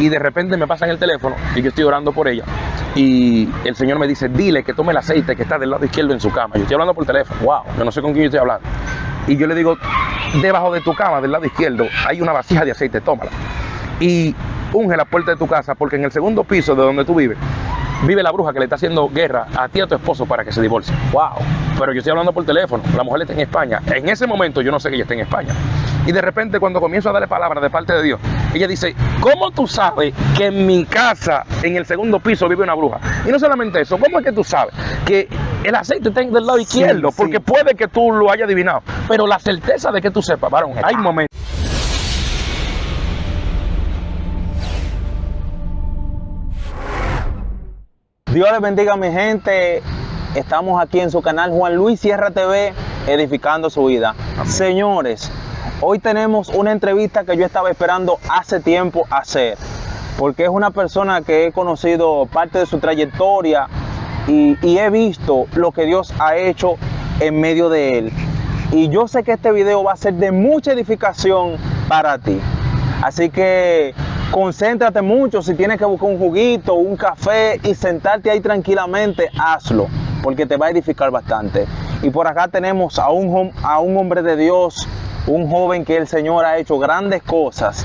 Y de repente me pasan el teléfono y yo estoy orando por ella. Y el Señor me dice, dile que tome el aceite que está del lado izquierdo en su cama. Yo estoy hablando por teléfono, wow, yo no sé con quién yo estoy hablando. Y yo le digo, debajo de tu cama, del lado izquierdo, hay una vasija de aceite, tómala. Y unge la puerta de tu casa, porque en el segundo piso de donde tú vives, vive la bruja que le está haciendo guerra a ti y a tu esposo para que se divorcie. Wow. Pero yo estoy hablando por teléfono, la mujer está en España. En ese momento yo no sé que ella está en España. Y de repente cuando comienzo a darle palabras de parte de Dios, ella dice, ¿cómo tú sabes que en mi casa, en el segundo piso, vive una bruja? Y no solamente eso, ¿cómo es que tú sabes que el aceite está del lado izquierdo? Sí, porque puede que tú lo hayas adivinado, pero la certeza de que tú sepas, varón, hay momentos. Dios les bendiga, mi gente. Estamos aquí en su canal Juan Luis Sierra TV, edificando su vida. Amén. Señores, hoy tenemos una entrevista que yo estaba esperando hace tiempo hacer, porque es una persona que he conocido parte de su trayectoria y he visto lo que Dios ha hecho en medio de él. Y yo sé que este video va a ser de mucha edificación para ti. Así que concéntrate mucho. Si tienes que buscar un juguito, un café y sentarte ahí tranquilamente, hazlo, porque te va a edificar bastante. Y por acá tenemos a un hombre de Dios, un joven que el Señor ha hecho grandes cosas.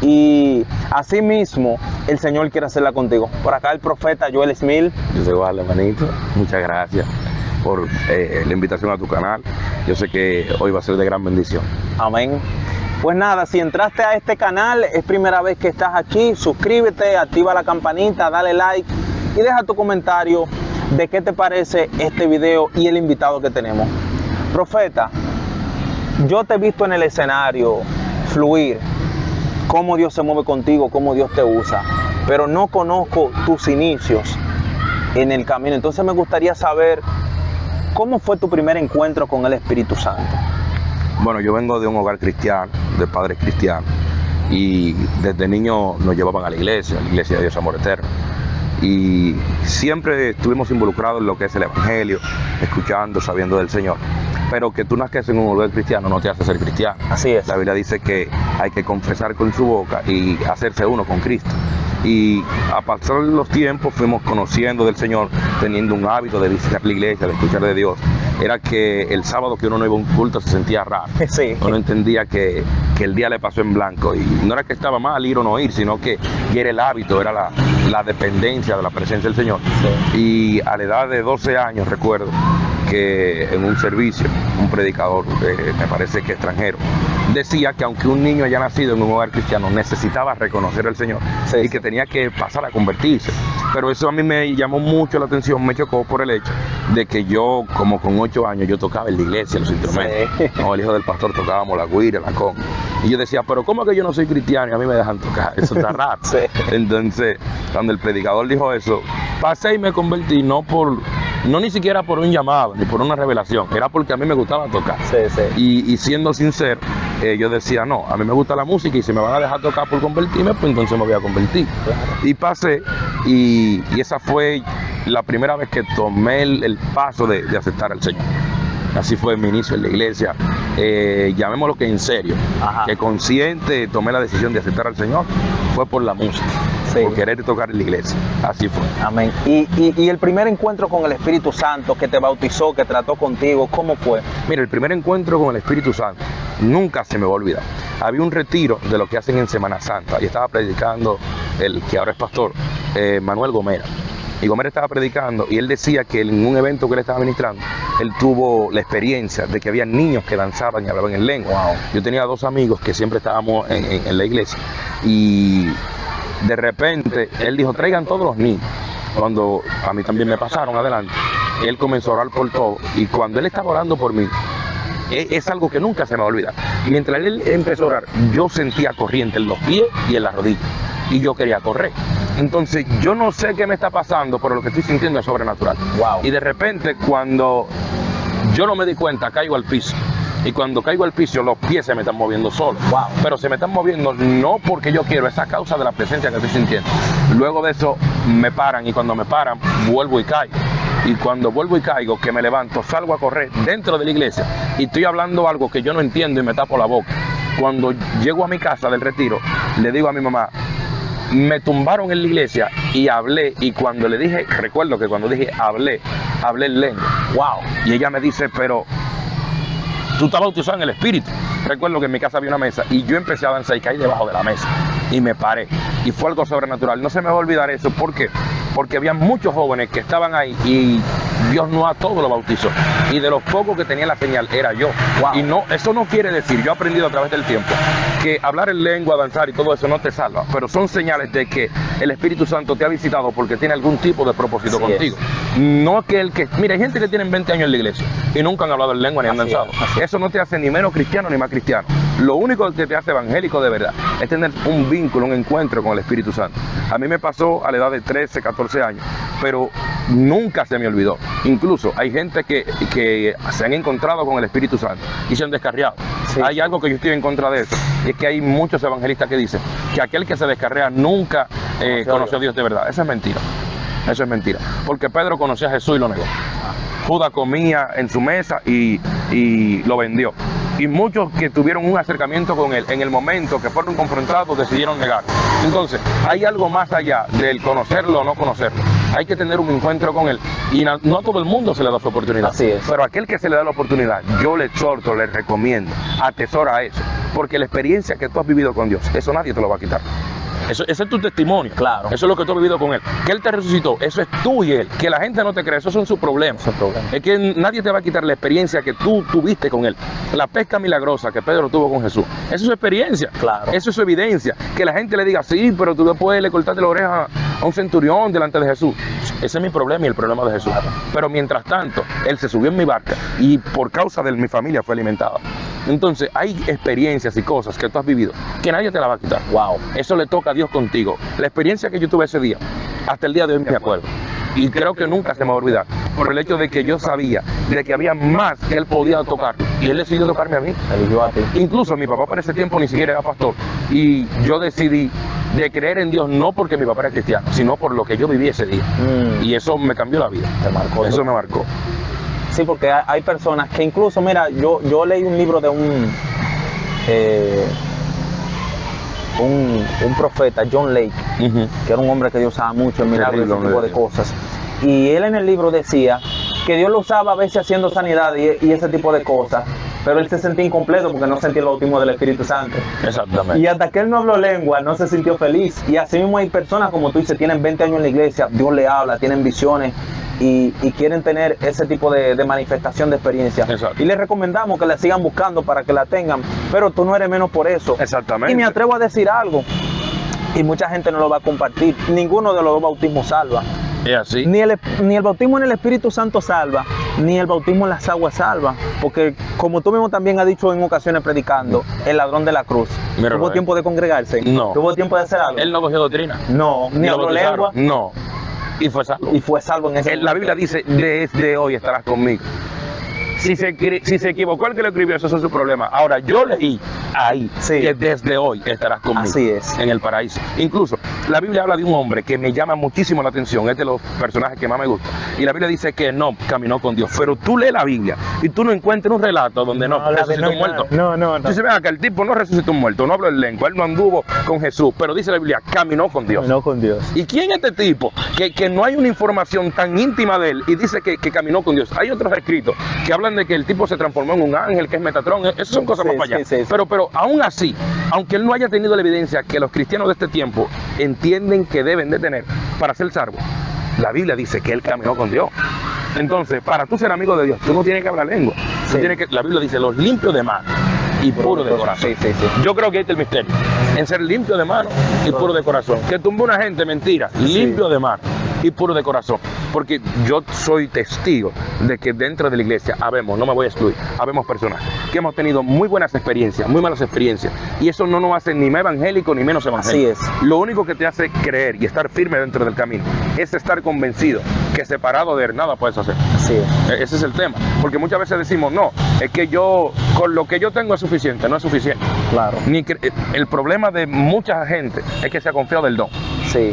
Y así mismo el Señor quiere hacerla contigo. Por acá el profeta Joel Smith. Yo soy igual, hermanito. Muchas gracias por la invitación a tu canal. Yo sé que hoy va a ser de gran bendición. Amén. Pues nada, si entraste a este canal, es primera vez que estás aquí, suscríbete, activa la campanita, dale like y deja tu comentario de qué te parece este video y el invitado que tenemos. Profeta, yo te he visto en el escenario fluir, cómo Dios se mueve contigo, cómo Dios te usa, pero no conozco tus inicios en el camino. Entonces me gustaría saber cómo fue tu primer encuentro con el Espíritu Santo. Bueno, yo vengo de un hogar cristiano, de padres cristianos, y desde niño nos llevaban a la iglesia de Dios Amor Eterno. Y siempre estuvimos involucrados en lo que es el Evangelio, escuchando, sabiendo del Señor. Pero que tú nazcas en un hogar cristiano no te hace ser cristiano. Así es. La Biblia dice que hay que confesar con su boca y hacerse uno con Cristo. Y a pasar los tiempos fuimos conociendo del Señor, teniendo un hábito de visitar la iglesia, de escuchar de Dios. Era que el sábado que uno no iba a un culto se sentía raro. Sí. Uno entendía que el día le pasó en blanco. Y no era que estaba mal ir o no ir, sino que era el hábito, era la dependencia de la presencia del Señor. Sí. Y a la edad de 12 años recuerdo que en un servicio, un predicador, me parece que extranjero, decía que aunque un niño haya nacido en un hogar cristiano, necesitaba reconocer al Señor, sí, y que tenía que pasar a convertirse. Pero eso a mí me llamó mucho la atención, me chocó por el hecho de que yo, como con 8 años, yo tocaba en la iglesia los instrumentos. Sí. No, el hijo del pastor tocábamos la guira, la conga. Y yo decía, pero ¿cómo que yo no soy cristiano y a mí me dejan tocar? Eso está raro. Sí. Entonces, cuando el predicador dijo eso, pasé y me convertí, no ni siquiera por un llamado, ni por una revelación, era porque a mí me gustaba tocar. Sí, sí. Y siendo sincero, yo decía, no, a mí me gusta la música y si me van a dejar tocar por convertirme, pues entonces me voy a convertir. Claro. Y pasé, y esa fue la primera vez que tomé el paso de aceptar al Señor. Así fue mi inicio en la iglesia, llamémoslo que en serio. Ajá. Que consciente tomé la decisión de aceptar al Señor, fue por la música. Sí. Por querer tocar en la iglesia, así fue. Amén. Y el primer encuentro con el Espíritu Santo, que te bautizó, que trató contigo, ¿cómo fue? Mira, el primer encuentro con el Espíritu Santo nunca se me va a olvidar. Había un retiro de lo que hacen en Semana Santa y estaba predicando el que ahora es pastor, Manuel Gomera. Y Gomera estaba predicando y él decía que en un evento que él estaba ministrando, él tuvo la experiencia de que había niños que danzaban y hablaban en lengua. Wow. Yo tenía 2 amigos que siempre estábamos en la iglesia y de repente él dijo, traigan todos los niños. Cuando a mí también me pasaron adelante, él comenzó a orar por todo y cuando él estaba orando por mí, es algo que nunca se me va a olvidar. Y mientras él empezó a orar, yo sentía corriente en los pies y en las rodillas y yo quería correr. Entonces yo no sé qué me está pasando, pero lo que estoy sintiendo es sobrenatural. Wow. Y de repente cuando yo no me di cuenta, caigo al piso. Y cuando caigo al piso, los pies se me están moviendo solos. Wow. Pero se me están moviendo no porque yo quiero, es a causa de la presencia que estoy sintiendo. Luego de eso me paran y cuando me paran, vuelvo y caigo. Y cuando vuelvo y caigo, que me levanto, salgo a correr dentro de la iglesia y estoy hablando algo que yo no entiendo y me tapo la boca. Cuando llego a mi casa del retiro, le digo a mi mamá, me tumbaron en la iglesia y hablé, y cuando le dije, recuerdo que cuando dije hablé en lengua. Wow. Y ella me dice, pero tú estás bautizado en el Espíritu. Recuerdo que en mi casa había una mesa y yo empecé a danzar y caí debajo de la mesa y me paré. Y fue algo sobrenatural. No se me va a olvidar eso. ¿Por qué? Porque había muchos jóvenes que estaban ahí y Dios no a todos los bautizó. Y de los pocos que tenía la señal era yo. Wow. Y no, eso no quiere decir, yo he aprendido a través del tiempo, que hablar en lengua, danzar y todo eso no te salva. Pero son señales de que el Espíritu Santo te ha visitado porque tiene algún tipo de propósito Así contigo. es. No que el que... Mira, hay gente que tiene 20 años en la iglesia y nunca han hablado en lengua ni han Así danzado. es. Eso no te hace ni menos cristiano ni más cristiano. Lo único que te hace evangélico de verdad es tener un vínculo, un encuentro con el Espíritu Santo. A mí me pasó a la edad de 13, 14 años, pero nunca se me olvidó. Incluso hay gente que se han encontrado con el Espíritu Santo y se han descarriado. Sí. Hay algo que yo estoy en contra de eso, y es que hay muchos evangelistas que dicen que aquel que se descarrea nunca conoció a Dios de verdad. Eso es mentira. Eso es mentira. Porque Pedro conocía a Jesús y lo negó. Judas comía en su mesa y lo vendió. Y muchos que tuvieron un acercamiento con él en el momento que fueron confrontados decidieron negar. Entonces, hay algo más allá del conocerlo o no conocerlo. Hay que tener un encuentro con él. Y no a todo el mundo se le da su oportunidad. Así es. Pero a aquel que se le da la oportunidad, yo le exhorto, le recomiendo, atesora eso. Porque la experiencia que tú has vivido con Dios, eso nadie te lo va a quitar. Ese es tu testimonio. Claro. Eso es lo que tú has vivido con Él. Que Él te resucitó, eso es tú y Él. Que la gente no te cree, esos son sus problemas. Es que nadie te va a quitar la experiencia que tú tuviste con Él. La pesca milagrosa que Pedro tuvo con Jesús. Eso es su experiencia. Claro. Eso es su evidencia. Que la gente le diga, sí, pero tú después le cortaste la oreja a un centurión delante de Jesús. Ese es mi problema y el problema de Jesús. Pero mientras tanto, Él se subió en mi barca y por causa de mi familia fue alimentada. Entonces, hay experiencias y cosas que tú has vivido que nadie te la va a quitar. Wow. Eso le toca a Dios contigo. La experiencia que yo tuve ese día, hasta el día de hoy me acuerdo. Y creo que nunca se me va a olvidar. Por el hecho de que yo sabía de que había más que Él podía tocar. Y Él decidió tocarme a mí. Eligió a ti. Incluso mi papá para ese tiempo ni siquiera era pastor. Y yo decidí de creer en Dios no porque mi papá era cristiano, sino por lo que yo viví ese día. Y eso me cambió la vida. Te marcó. Eso me marcó. Sí, porque hay personas que incluso, mira, yo leí un libro de un profeta, John Lake, que era un hombre que Dios usaba mucho en milagros y ese tipo de cosas. Y él en el libro decía que Dios lo usaba a veces haciendo sanidad y ese tipo de cosas, pero él se sentía incompleto porque no sentía el bautismo del Espíritu Santo. Exactamente. Y hasta que él no habló lengua, no se sintió feliz. Y así mismo hay personas, como tú dices, tienen 20 años en la iglesia, Dios le habla, tienen visiones y quieren tener ese tipo de manifestación de experiencia. Exacto. Y les recomendamos que la sigan buscando para que la tengan, pero tú no eres menos por eso. Exactamente. Y me atrevo a decir algo, y mucha gente no lo va a compartir, ninguno de los dos bautismos salva. Es así. Ni el bautismo en el Espíritu Santo salva, ni el bautismo en las aguas salva, porque como tú mismo también has dicho en ocasiones predicando, el ladrón de la cruz, Míralo, ¿tuvo tiempo de congregarse? No. ¿Tuvo tiempo de hacer algo? Él no cogió doctrina. No, ni lo habló bautizaron. lengua, No. Y fue salvo. y fue salvo en ese La Biblia dice, desde hoy estarás conmigo. Si se equivocó el que lo escribió, eso es su problema. Ahora, yo leí ahí Sí. que desde hoy estarás conmigo. Así es. En el paraíso. Incluso, la Biblia habla de un hombre que me llama muchísimo la atención. Es de los personajes que más me gusta. Y la Biblia dice que no caminó con Dios. Pero tú lees la Biblia y tú no encuentras un relato donde no resucitó un muerto. No. Dice, vea que el tipo no resucitó un muerto, no habló en lengua, él no anduvo con Jesús. Pero dice la Biblia, caminó con Dios. No con Dios. ¿Y quién es este tipo? Que no hay una información tan íntima de él y dice que caminó con Dios. Hay otros escritos que hablan de que el tipo se transformó en un ángel, que es Metatrón. Esas son cosas más para allá. Sí. Pero aún así, aunque él no haya tenido la evidencia que los cristianos de este tiempo entienden que deben de tener para ser salvos, la Biblia dice que él caminó con Dios. Entonces, para tú ser amigo de Dios, tú no tienes que hablar lengua. Tú tienes que, la Biblia dice, los limpios de mano y puro de corazón. Sí. Yo creo que ahí está el misterio, en ser limpio de mano y puro de corazón. Que tumba una gente, mentira, limpio de mano y puro de corazón. Porque yo soy testigo de que dentro de la iglesia no me voy a excluir, habemos personas que hemos tenido muy buenas experiencias, muy malas experiencias, y eso no nos hace ni más evangélico ni menos evangélico. Así es. Lo único que te hace creer y estar firme dentro del camino es estar convencido que separado de él nada puedes hacer. Así es. Ese es el tema, porque muchas veces decimos, no, es que yo, con lo que yo tengo es suficiente. No es suficiente. Claro. El problema de mucha gente es que se ha confiado del don. Sí.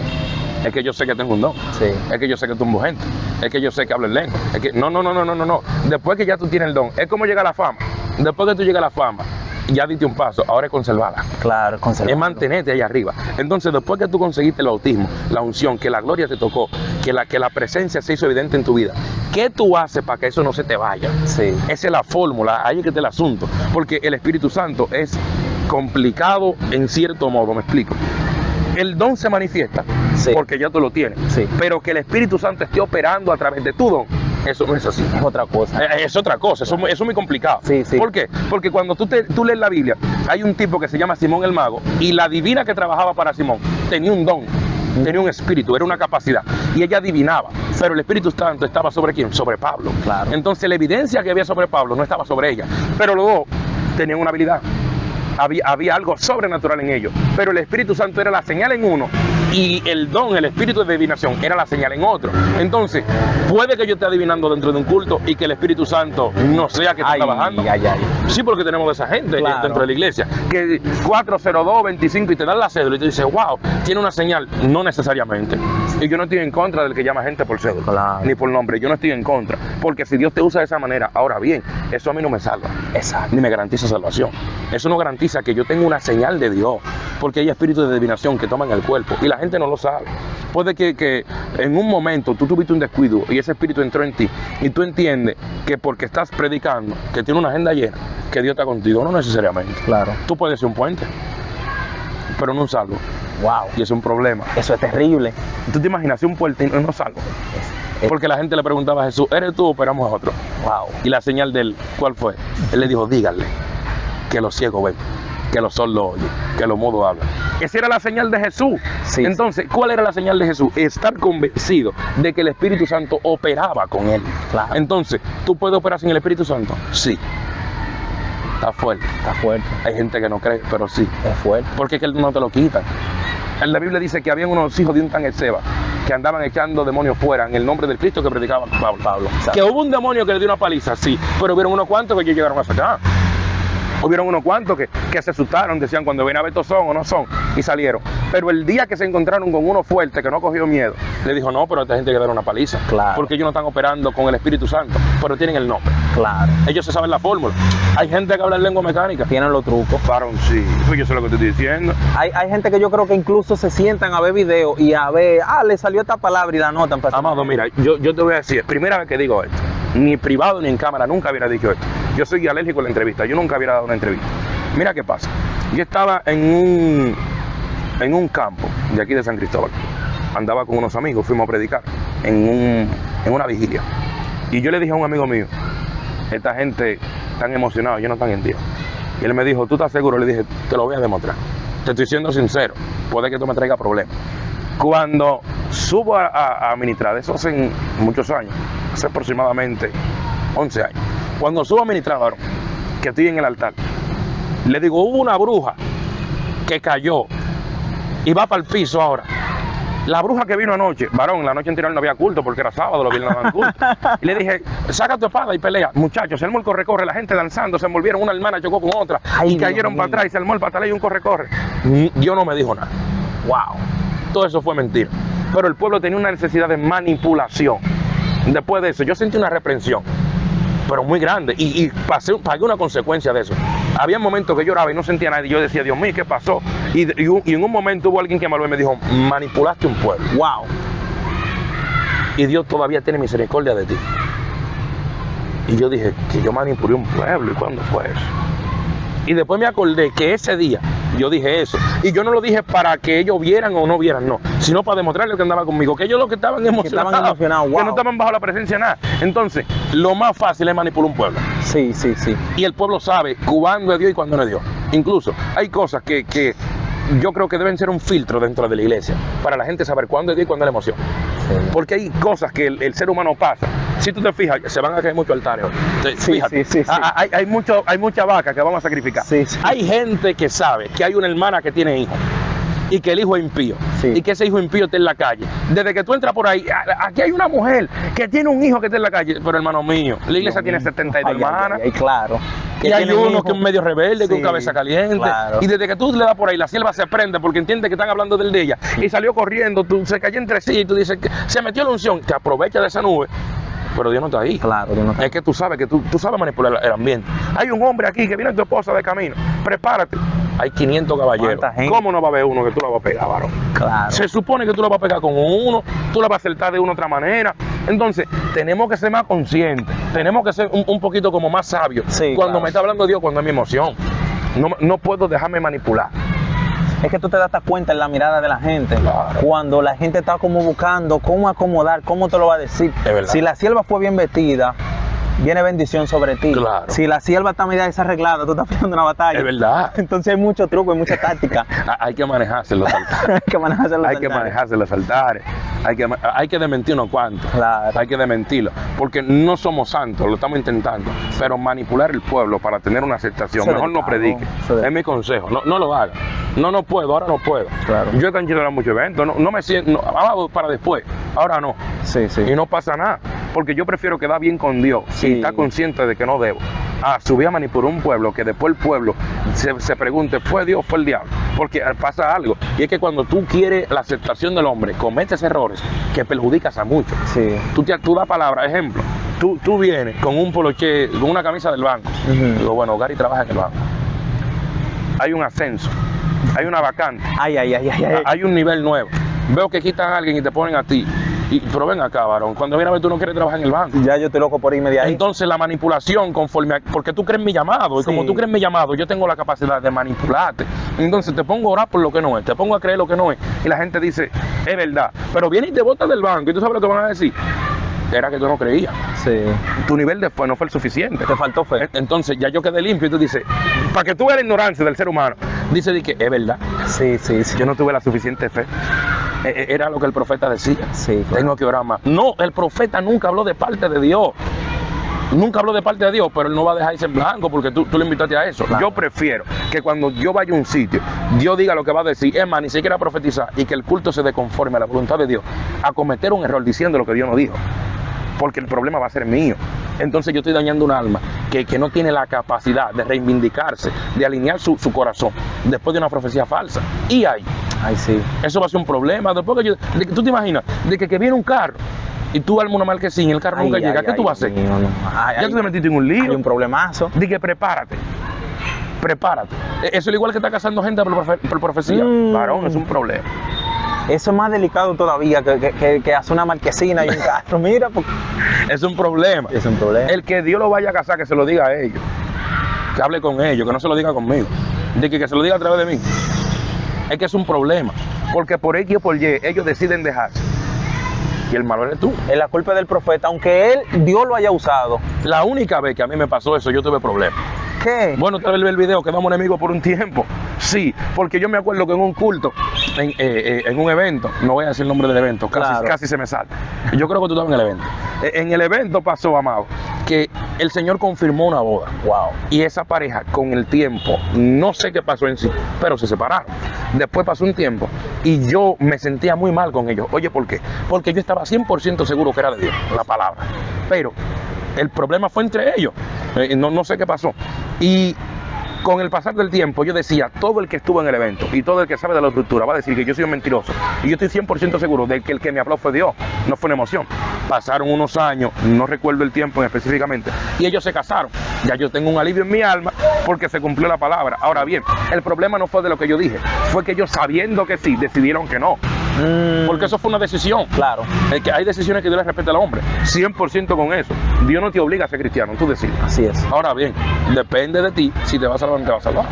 Es que yo sé que tengo un don. Sí. Es que yo sé que tumbo gente. Es que yo sé que hablo en lengua. Es que no. Después que ya tú tienes el don, es como llega la fama. Después que tú llegas a la fama, ya diste un paso, ahora es conservarla. Claro, conservarla. Es mantenerte ahí arriba. Entonces, después que tú conseguiste el bautismo, la unción, que la gloria te tocó, que la presencia se hizo evidente en tu vida, ¿qué tú haces para que eso no se te vaya? Sí. Esa es la fórmula, ahí es que está el asunto. Porque el Espíritu Santo es complicado en cierto modo, me explico. El don se manifiesta porque ya tú lo tienes, pero que el Espíritu Santo esté operando a través de tu don, eso no es así. Es otra cosa. Es otra cosa, eso es muy complicado. Sí. ¿Por qué? Porque cuando tú lees la Biblia, hay un tipo que se llama Simón el Mago, y la divina que trabajaba para Simón tenía un don, tenía un espíritu, era una capacidad, y ella adivinaba, pero el Espíritu Santo estaba sobre ¿quién? Sobre Pablo. Claro. Entonces la evidencia que había sobre Pablo no estaba sobre ella, pero los dos tenían una habilidad. Había algo sobrenatural en ellos, pero el Espíritu Santo era la señal en uno y el don, el espíritu de adivinación era la señal en otro. Entonces, puede que yo esté adivinando dentro de un culto y que el Espíritu Santo no sea que esté trabajando. Sí, porque tenemos de esa gente dentro de la iglesia, que 40225 y te dan la cédula y te dice, wow, tiene una señal. No necesariamente. Y yo no estoy en contra del que llama gente por cédula, ni por nombre. Yo no estoy en contra, porque si Dios te usa de esa manera, ahora bien, eso a mí no me salva. Exacto. Ni me garantiza salvación. Eso no garantiza que yo tengo una señal de Dios, porque hay espíritus de adivinación que toman el cuerpo y la gente no lo sabe. Puede que en un momento tú tuviste un descuido y ese espíritu entró en ti y tú entiendes que porque estás predicando, que tiene una agenda llena, que Dios está contigo. No necesariamente. Claro. Tú puedes ser un puente, pero no un salvo. Wow. Y es un problema. Eso es terrible. ¿Tú te imaginas ser un puente y no salvo? Porque la gente le preguntaba a Jesús, ¿eres tú o operamos a otro? Wow. Y la señal de él, ¿cuál fue? Él le dijo, díganle que los ciegos ven, que los sordos oyen, que los mudos hablan. Esa era la señal de Jesús. Entonces, ¿cuál era la señal de Jesús? Estar convencido de que el Espíritu Santo operaba con él. Claro. Entonces, ¿tú puedes operar sin el Espíritu Santo? Sí. Está fuerte. Está fuerte. Hay gente que no cree, pero sí. Es fuerte. Porque es que no te lo quitan. En la Biblia dice que habían unos hijos de un tal Ezeba que andaban echando demonios fuera en el nombre del Cristo que predicaba Pablo. Que hubo un demonio que le dio una paliza, sí, pero hubieron unos cuantos que ellos llegaron a sacar. Hubieron unos cuantos que se asustaron, decían cuando ven a ver estos son o no son, y salieron. Pero el día que se encontraron con uno fuerte que no cogió miedo, le dijo, no, pero a esta gente hay que dar una paliza. Claro. Porque ellos no están operando con el Espíritu Santo, pero tienen el nombre. Claro. Ellos se saben la fórmula. Hay gente que habla en lengua mecánica. Tienen los trucos. Varón, sí. Pues yo sé lo que te estoy diciendo. Hay gente que yo creo que incluso se sientan a ver videos y a ver, le salió esta palabra y la anotan. Amado, mira, yo te voy a decir, primera vez que digo esto, ni privado ni en cámara, nunca hubiera dicho esto. Yo soy alérgico a la entrevista, yo nunca hubiera dado una entrevista. Mira qué pasa. Yo estaba en un campo de aquí de San Cristóbal. Andaba con unos amigos, fuimos a predicar en una vigilia. Y yo le dije a un amigo mío, esta gente tan emocionada, ellos no están en Dios. Y él me dijo, ¿tú estás seguro? Le dije, te lo voy a demostrar. Te estoy siendo sincero, puede que esto me traiga problemas. Cuando subo a ministrar, eso hace muchos años, hace aproximadamente 11 años. Cuando subo a ministrar, varón, que estoy en el altar, le digo, hubo una bruja que cayó y va para el piso ahora. La bruja que vino anoche, varón, la noche anterior no había culto porque era sábado, los viernes no daban culto. Y le dije, saca tu espada y pelea. Muchachos, se armó el corre-corre, la gente danzando, se envolvieron, una hermana chocó con otra. Ay, y cayeron para atrás y se armó el pataleo y un corre-corre. Dios no me dijo nada. Wow. Todo eso fue mentira. Pero el pueblo tenía una necesidad de manipulación. Después de eso, yo sentí una reprensión, pero muy grande, y pagué una consecuencia de eso. Había momentos que lloraba y no sentía nada, y yo decía, Dios mío, ¿qué pasó? Y en un momento hubo alguien que me habló y me dijo, manipulaste un pueblo. Wow. Y Dios todavía tiene misericordia de ti. Y yo dije, que yo manipulé un pueblo, ¿y cuándo fue eso? Y después me acordé que ese día yo dije eso. Y yo no lo dije para que ellos vieran o no vieran, no. Sino para demostrarles que andaban conmigo. Que ellos lo que estaban emocionados. Wow. Que no estaban bajo la presencia de nada. Entonces, lo más fácil es manipular un pueblo. Sí. Y el pueblo sabe cuándo es Dios y cuándo no es Dios. Incluso, hay cosas que yo creo que deben ser un filtro dentro de la iglesia. Para la gente saber cuándo es Dios y cuándo es la emoción. Sí. Porque hay cosas que el ser humano pasa. Si tú te fijas, se van a caer muchos altares hoy. Fíjate, sí. Hay mucha vaca que vamos a sacrificar. Sí. Hay gente que sabe que hay una hermana que tiene hijos y que el hijo es impío, y que ese hijo impío está en la calle. Desde que tú entras por ahí, aquí hay una mujer que tiene un hijo que está en la calle, pero hermano mío, la iglesia tiene 72 hermanas. Claro. Y hay uno que es un medio rebelde, con cabeza caliente. Claro. Y desde que tú le das por ahí, la sierva se prende porque entiende que están hablando del de ella. Y salió corriendo, se cayó entre sí y tú dices, que se metió la unción, que aprovecha de esa nube pero Dios no está ahí. Claro, Dios no está ahí. Es que tú sabes manipular el ambiente. Hay un hombre aquí que viene tu esposa de camino, prepárate. Hay 500 caballeros. ¿Cómo no va a haber uno que tú la vas a pegar, varón? Claro. Se supone que tú la vas a pegar con uno, tú la vas a acertar de una u otra manera. Entonces, tenemos que ser más conscientes, tenemos que ser un poquito como más sabios. Sí, cuando claro. me está hablando Dios, cuando es mi emoción. No puedo dejarme manipular. Es que tú te das cuenta en la mirada de la gente. Claro. Cuando la gente está como buscando cómo acomodar, cómo te lo va a decir. Es verdad. Si la sierva fue bien vestida, viene bendición sobre ti. Claro. Si la sierva está media desarreglada, tú estás peleando una batalla. Es verdad. Entonces hay mucho truco, hay mucha táctica. Hay que manejarse los altares. Hay que manejarse los Hay que altares. manejarse los altares. Hay que desmentir unos cuantos. Claro. Hay que desmentirlo. Porque no somos santos, lo estamos intentando. Pero manipular el pueblo para tener una aceptación, Eso es mejor no delicado, predique. eso es Es mi consejo. No lo haga. No puedo, ahora no puedo. Claro. Yo he cancelado muchos eventos. No me siento. Para después. Ahora no. Sí, sí. Y no pasa nada. Porque yo prefiero quedar bien con Dios Sí. y estar consciente de que no debo. Subir a manipular un pueblo, que después el pueblo se pregunte, ¿fue Dios o fue el diablo? Porque pasa algo. Y es que cuando tú quieres la aceptación del hombre, cometes errores que perjudicas a muchos. Sí. Tú das palabra, ejemplo. Tú vienes con un poloché, con una camisa del banco. Ujú. Digo, bueno, Gary trabaja en el banco. Hay un ascenso, hay una vacante, Ay. hay un nivel nuevo. Veo que quitan a alguien y te ponen a ti. Pero ven acá, varón, cuando viene a ver tú no quieres trabajar en el banco. Ya yo estoy loco por irme de ahí. Entonces la manipulación porque tú crees en mi llamado, y Sí. como tú crees en mi llamado, yo tengo la capacidad de manipularte. Entonces te pongo a orar por lo que no es, te pongo a creer lo que no es, y la gente dice, es verdad, pero viene y te botas del banco, y tú sabes lo que van a decir, era que tú no creías, Sí. tu nivel de fe no fue el suficiente. Te faltó fe. Entonces ya yo quedé limpio, y tú dices, para que tú veas la ignorancia del ser humano, dice de que es verdad, Sí. yo no tuve la suficiente fe. Era lo que el profeta decía. Sí, claro. Tengo que orar más. No, el profeta nunca habló de parte de Dios. Nunca habló de parte de Dios, pero él no va a dejar irse en blanco porque tú le invitaste a eso. Claro. Yo prefiero que cuando yo vaya a un sitio, Dios diga lo que va a decir, es más, ni siquiera profetizar, y que el culto se dé conforme a la voluntad de Dios, a cometer un error diciendo lo que Dios no dijo. Porque el problema va a ser mío. Entonces yo estoy dañando un alma que no tiene la capacidad de reivindicarse, de alinear su corazón después de una profecía falsa. Y ahí, Ay, sí. eso va a ser un problema. Después tú te imaginas, de que viene un carro y tú armas una marquesina y el carro nunca llega, ¿qué tú vas a hacer? Mío, no. Ya tú te metiste en un lío. Hay un problemazo. Dije, prepárate. Eso es igual que está casando gente por profecía. Varón, es un problema. Eso es más delicado todavía que hacer una marquesina y un carro. Mira, porque Es un problema. es un problema. El que Dios lo vaya a casar, que se lo diga a ellos. Que hable con ellos, que no se lo diga conmigo. De que se lo diga a través de mí. Es que es un problema. Porque por X o por Y, ellos deciden dejarse. Y el malo eres tú. Es la culpa del profeta, aunque Dios lo haya usado. La única vez que a mí me pasó eso, yo tuve problemas. ¿Qué? Bueno, te ves el video, quedamos enemigos por un tiempo. Sí, porque yo me acuerdo que en un culto, en un evento, no voy a decir el nombre del evento, Claro. casi se me sale. Yo creo que tú estabas en el evento. En el evento pasó, amado, que el Señor confirmó una boda. Wow. Y esa pareja, con el tiempo, no sé qué pasó en sí, pero se separaron. Después pasó un tiempo y yo me sentía muy mal con ellos. Oye, ¿por qué? Porque yo estaba 100% seguro que era de Dios, la palabra. Pero el problema fue entre ellos. No sé qué pasó. Y con el pasar del tiempo yo decía, todo el que estuvo en el evento y todo el que sabe de la estructura va a decir que yo soy un mentiroso. Y yo estoy 100% seguro de que el que me habló fue Dios, no fue una emoción. Pasaron unos años, no recuerdo el tiempo específicamente, y ellos se casaron. Ya yo tengo un alivio en mi alma porque se cumplió la palabra. Ahora bien, el problema no fue de lo que yo dije, fue que ellos, sabiendo que sí, decidieron que no. Porque eso fue una decisión. Claro. Que hay decisiones que Dios le respeta al hombre, 100% con eso. Dios no te obliga a ser cristiano, tú decides. Así es. Ahora bien, depende de ti si te vas a salvar o no te vas a salvar.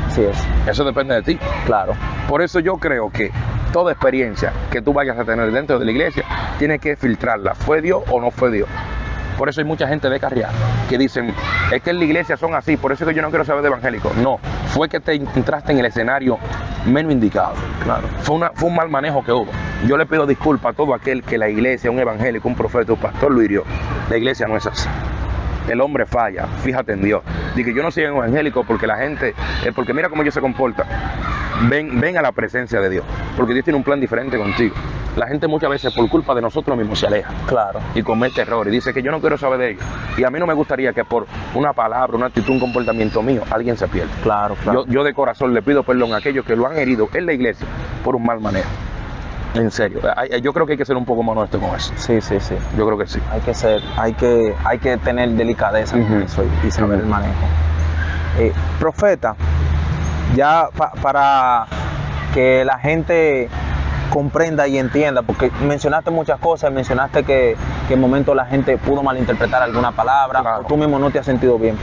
Así es. Eso depende de ti. Claro. Por eso yo creo que toda experiencia que tú vayas a tener dentro de la iglesia, tienes que filtrarla. ¿Fue Dios o no fue Dios? Por eso hay mucha gente de carriar que dicen, es que en la iglesia son así, por eso es que yo no quiero saber de evangélico. No, fue que te entraste en el escenario menos indicado. Claro. Fue un mal manejo que hubo. Yo le pido disculpas a todo aquel que la iglesia, un evangélico, un profeta, un pastor lo hirió. La iglesia no es así. El hombre falla, fíjate en Dios. Dice que yo no soy un evangélico porque la gente, porque mira cómo ellos se comportan. Ven a la presencia de Dios, porque Dios tiene un plan diferente contigo. La gente muchas veces por culpa de nosotros mismos se aleja Claro. y comete errores. Dice que yo no quiero saber de ellos. Y a mí no me gustaría que por una palabra, una actitud, un comportamiento mío, alguien se pierda. Claro, claro. Yo de corazón le pido perdón a aquellos que lo han herido en la iglesia por un mal manejo. En serio, yo creo que hay que ser un poco más honesto con eso. Sí, sí, sí. Yo creo que sí. Hay que tener delicadeza con eso y saber el manejo. Profeta, ya para que la gente comprenda y entienda, porque mencionaste muchas cosas, mencionaste que en momento la gente pudo malinterpretar alguna palabra, claro, o tú mismo no te has sentido bien.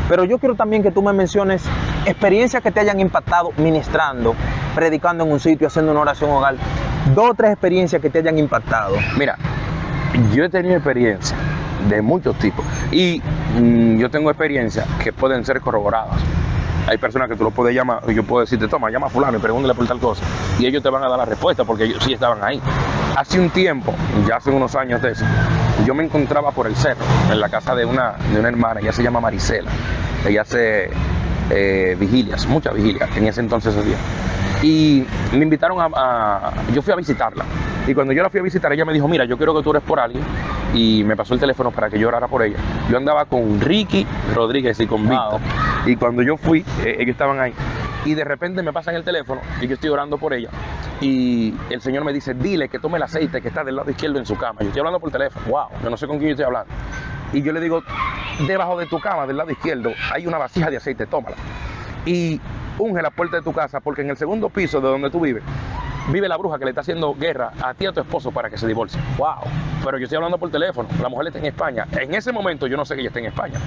Pero yo quiero también que tú me menciones experiencias que te hayan impactado ministrando, predicando en un sitio, haciendo una oración hogar. 2 o 3 experiencias que te hayan impactado. Mira, yo he tenido experiencias de muchos tipos y yo tengo experiencias que pueden ser corroboradas. Hay personas que tú lo puedes llamar y yo puedo decirte, toma, llama a fulano y pregúntale por tal cosa. Y ellos te van a dar la respuesta porque ellos sí estaban ahí. Hace un tiempo, ya hace unos años de eso, yo me encontraba por el cerro, en la casa de una hermana, ella se llama Marisela. Ella hace vigilias, muchas vigilias en ese entonces esos días. Y me invitaron yo fui a visitarla. Y cuando yo la fui a visitar, ella me dijo, mira, yo quiero que tú ores por alguien. Y me pasó el teléfono para que yo orara por ella. Yo andaba con Ricky Rodríguez y con Víctor. Y cuando yo fui, ellos estaban ahí. Y de repente me pasan el teléfono y yo estoy orando por ella. Y el Señor me dice, dile que tome el aceite que está del lado izquierdo en su cama. Yo estoy hablando por teléfono. Wow, yo no sé con quién yo estoy hablando. Y yo le digo, debajo de tu cama, del lado izquierdo, hay una vasija de aceite, tómala. Y unge la puerta de tu casa, porque en el segundo piso de donde tú vives, vive la bruja que le está haciendo guerra a ti y a tu esposo para que se divorcie. Wow. Pero yo estoy hablando por teléfono, la mujer está en España. En ese momento yo no sé que ella está en España.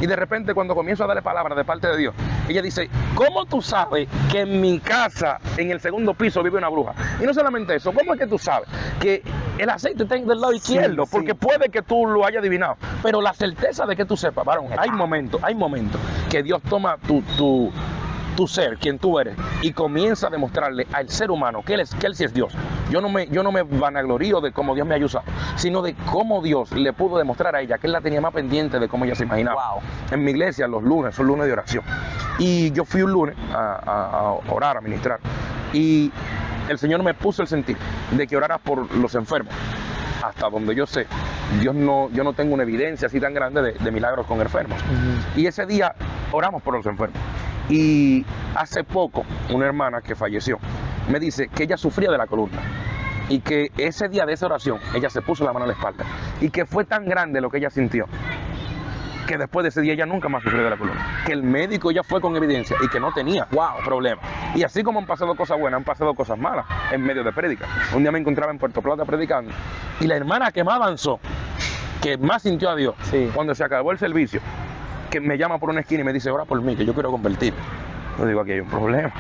Y de repente cuando comienzo a darle palabras de parte de Dios, ella dice, ¿cómo tú sabes que en mi casa, en el segundo piso, vive una bruja? Y no solamente eso, ¿cómo es que tú sabes que el aceite está del lado izquierdo? Porque puede que tú lo hayas adivinado, pero la certeza de que tú sepas, varón, hay momentos que Dios toma tu ser, quien tú eres, y comienza a demostrarle al ser humano que él sí es Dios. Yo no me vanaglorío de cómo Dios me ha usado, sino de cómo Dios le pudo demostrar a ella que él la tenía más pendiente de cómo ella se imaginaba. Wow. En mi iglesia los lunes son lunes de oración. Y yo fui un lunes a orar, a ministrar. Y el Señor me puso el sentir de que orara por los enfermos. Hasta donde yo sé, yo no tengo una evidencia así tan grande de milagros con enfermos. Y ese día oramos por los enfermos. Y hace poco, una hermana que falleció me dice que ella sufría de la columna y que ese día de esa oración ella se puso la mano en la espalda y que fue tan grande lo que ella sintió que después de ese día ella nunca más sufrió de la columna, que el médico ya fue con evidencia y que no tenía problema. Y así como han pasado cosas buenas, han pasado cosas malas en medio de prédica. Un día me encontraba en Puerto Plata predicando y la hermana que más avanzó, que más sintió a Dios, cuando se acabó el servicio, que me llama por una esquina y me dice, ora por mí, que yo quiero convertirme. Yo digo, aquí hay un problema.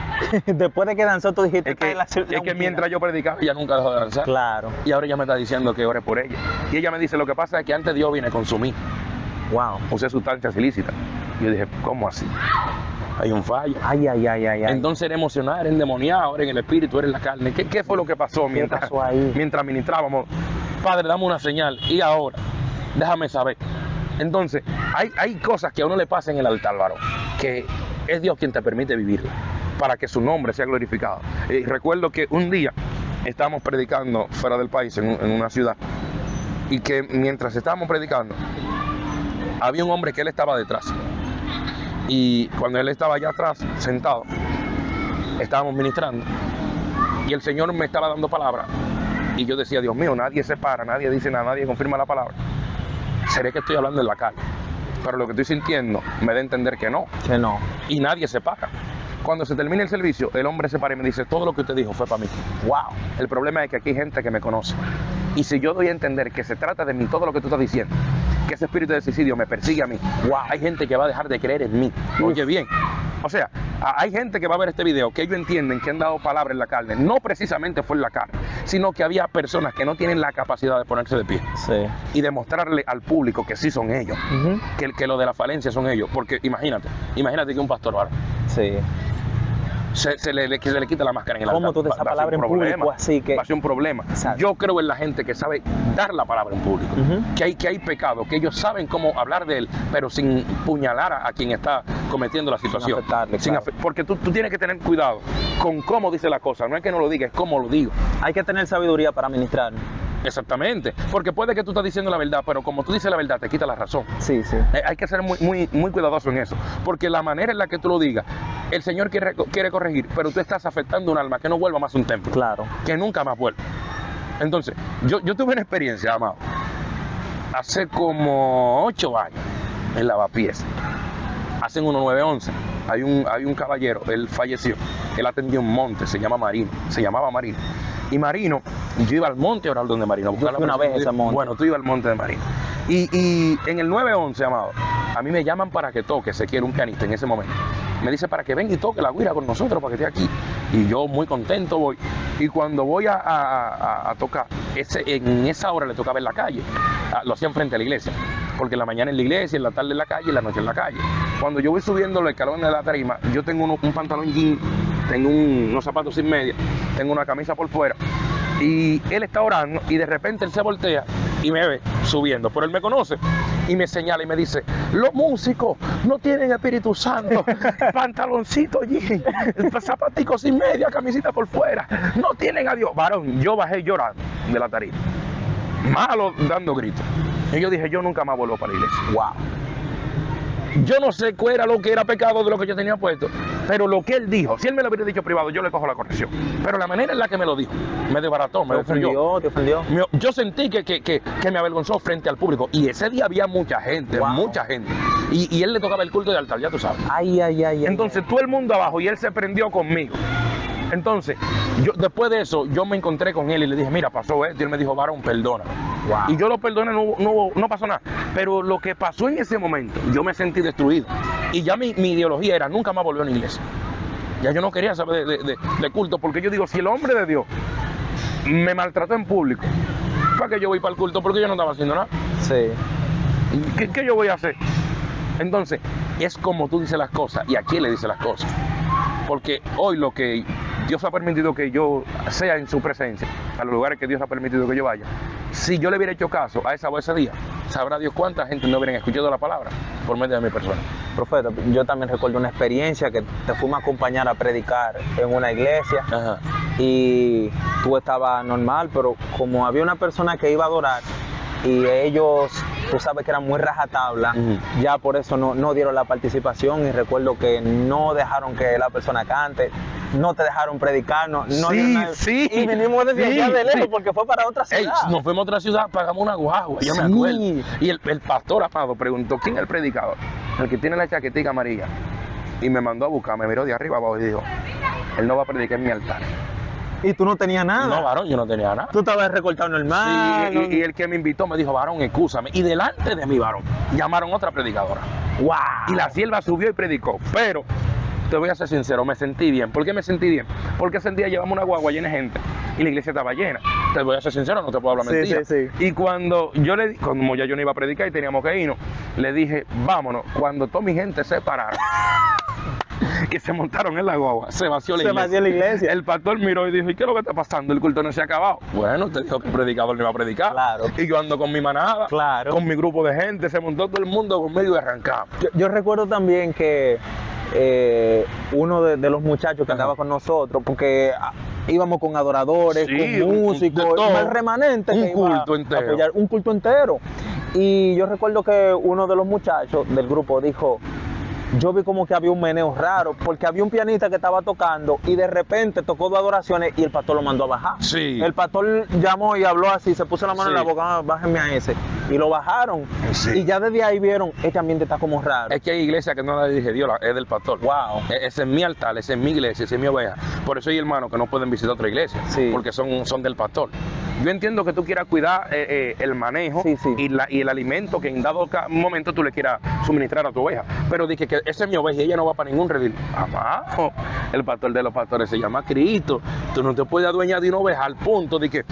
Después de que danzó, tú dijiste, es que mientras yo predicaba, ella nunca dejó de danzar. Claro. Y ahora ella me está diciendo que ore por ella. Y ella me dice, lo que pasa es que antes Dios viene a consumir. Wow. Usé sustancias ilícitas. Y yo dije, ¿cómo así? Hay un fallo. Ay. Entonces era emocional, era endemoniado, ahora en el espíritu, era en la carne. ¿Qué fue lo que pasó mientras ministrábamos? Padre, dame una señal. Y ahora, déjame saber. Entonces, hay cosas que a uno le pasa en el altar, varón, que es Dios quien te permite vivirla, para que su nombre sea glorificado. Recuerdo que un día estábamos predicando fuera del país, en una ciudad, y que mientras estábamos predicando, había un hombre que él estaba detrás. Y cuando él estaba allá atrás, sentado, estábamos ministrando, y el Señor me estaba dando palabra, y yo decía, Dios mío, nadie se para, nadie dice nada, nadie confirma la palabra. Seré que estoy hablando en la carne, pero lo que estoy sintiendo me da a entender que no. Y nadie se para. Cuando se termina el servicio, el hombre se para y me dice, todo lo que usted dijo fue para mí. Wow. El problema es que aquí hay gente que me conoce. Y si yo doy a entender que se trata de mí, todo lo que tú estás diciendo, que ese espíritu de suicidio me persigue a mí, hay gente que va a dejar de creer en mí. Oye bien, o sea, hay gente que va a ver este video que ellos entienden que han dado palabra en la carne. No precisamente fue en la carne, sino que había personas que no tienen la capacidad de ponerse de pie y demostrarle al público que sí son ellos, que lo de la falencia son ellos. Porque imagínate que un pastor varón se le quita la máscara en el altar. ¿Cómo tú de esa palabra en público así que? Va a ser un problema. Exacto. Yo creo en la gente que sabe dar la palabra en público, que hay pecado, que ellos saben cómo hablar de él, pero sin puñalar a quien está cometiendo la situación. Porque tú tienes que tener cuidado con cómo dice la cosa. No es que no lo diga, es cómo lo digo. Hay que tener sabiduría para ministrar. Exactamente, porque puede que tú estás diciendo la verdad, pero como tú dices la verdad, te quita la razón. Sí, sí. Hay que ser muy cuidadoso en eso, porque la manera en la que tú lo digas, el Señor quiere corregir, pero tú estás afectando un alma que no vuelva más a un templo. Claro. Que nunca más vuelva. Entonces, yo tuve una experiencia, amado, hace como 8 años en Lavapiés. Hacen 911. Hay un caballero, él falleció. Él atendió un monte, se llamaba Marino. Y Marino, yo iba al monte a orar donde Marino. Yo fui una vez a ese monte. Bueno, tú ibas al monte de Marino. Y en el 911, amado, a mí me llaman para que toque, se quiere un pianista en ese momento. Me dice para que venga y toque la guira con nosotros, para que esté aquí. Y yo muy contento voy. Y cuando voy a tocar, en esa hora le tocaba en la calle. Lo hacían frente a la iglesia. Porque en la mañana en la iglesia, en la tarde en la calle y en la noche en la calle. Cuando yo voy subiendo los escalones de la tarima, yo tengo un pantalón jean, tengo unos zapatos sin media, tengo una camisa por fuera. Y él está orando y de repente él se voltea y me ve subiendo. Pero él me conoce y me señala y me dice: los músicos no tienen Espíritu Santo, pantaloncito jean, zapaticos sin media, camisita por fuera, no tienen a Dios. Varón, yo bajé llorando de la tarima, malo, dando gritos. Y yo dije, yo nunca más vuelvo para la iglesia. Wow. Yo no sé cuál era lo que era pecado de lo que yo tenía puesto, pero lo que él dijo, si él me lo hubiera dicho privado, yo le cojo la corrección. Pero la manera en la que me lo dijo, me desbarató, me ofendió. Te ofendió. Yo sentí que me avergonzó frente al público. Y ese día había mucha gente, wow, mucha gente. Y él le tocaba el culto de altar, ya tú sabes. Ay. Entonces todo el mundo abajo y él se prendió conmigo. Entonces, después de eso, yo me encontré con él y le dije, mira, pasó esto. Y él me dijo, varón, perdona. Wow. Y yo lo perdoné, no pasó nada. Pero lo que pasó en ese momento, yo me sentí destruido. Y ya mi ideología era nunca más volver a una iglesia. Ya yo no quería saber de culto, porque yo digo, si el hombre de Dios me maltrató en público, ¿para qué yo voy para el culto? Porque yo no estaba haciendo nada. Sí. ¿Qué yo voy a hacer? Entonces, es como tú dices las cosas y a quién le dices las cosas. Porque hoy lo que Dios ha permitido que yo sea en su presencia, a los lugares que Dios ha permitido que yo vaya, si yo le hubiera hecho caso a esa voz ese día, sabrá Dios cuánta gente no hubieran escuchado la palabra por medio de mi persona. Profeta, yo también recuerdo una experiencia que te fuimos a acompañar a predicar en una iglesia. Ajá. Y tú estabas normal, pero como había una persona que iba a adorar y ellos, tú sabes que eran muy rajatabla, ya por eso no dieron la participación. Y recuerdo que no dejaron que la persona cante, no te dejaron predicar, no dieron nada. Sí, y vinimos desde allá de lejos porque fue para otra ciudad. Nos fuimos a otra ciudad, pagamos una guagua, yo me acuerdo. Y el pastor amado preguntó, ¿quién es el predicador? El que tiene la chaquetica amarilla. Y me mandó a buscar, me miró de arriba abajo y dijo, él no va a predicar en mi altar. Y tú no tenías nada. No, varón, yo no tenía nada. Tú estabas recortado normal. Sí, y el que me invitó me dijo, varón, excúsame. Y delante de mí, varón, llamaron otra predicadora. ¡Wow! Y la sierva subió y predicó. Pero, te voy a ser sincero, me sentí bien. ¿Por qué me sentí bien? Porque ese día llevamos una guagua llena de gente y la iglesia estaba llena. Te voy a ser sincero, no te puedo hablar mentira. Sí. Y cuando como ya yo no iba a predicar y teníamos que irnos, le dije, vámonos. Cuando toda mi gente se parara, que se montaron en la guagua, se vació la iglesia. El pastor miró y dijo, ¿y qué es lo que está pasando? El culto no se ha acabado. Bueno, te dijo que el predicador no iba a predicar. Claro. Y yo ando con mi manada, claro, con mi grupo de gente, se montó todo el mundo conmigo y arrancamos. Yo recuerdo también que uno de los muchachos que andaba con nosotros, porque íbamos con adoradores, sí, con músicos, el remanente un que culto iba entero. a apoyar, un culto entero. Y yo recuerdo que uno de los muchachos del grupo dijo, yo vi como que había un meneo raro, porque había un pianista que estaba tocando y de repente tocó 2 adoraciones y el pastor lo mandó a bajar. Sí. El pastor llamó y habló así, se puso la mano sí. en la boca, bájenme a ese. Y lo bajaron. Sí. Y ya desde ahí vieron, este ambiente está como raro. Es que hay iglesias que no la dije Dios, es del pastor. Wow. Ese es mi altar, ese es mi iglesia, ese es mi oveja. Por eso hay hermanos que no pueden visitar otra iglesia, sí, porque son del pastor. Yo entiendo que tú quieras cuidar el manejo, sí, sí, y el alimento que en dado momento tú le quieras suministrar a tu oveja. Pero dije que esa es mi oveja y ella no va para ningún redil. Amado, el pastor de los pastores se llama Cristo. Tú no te puedes adueñar de una oveja al punto de que,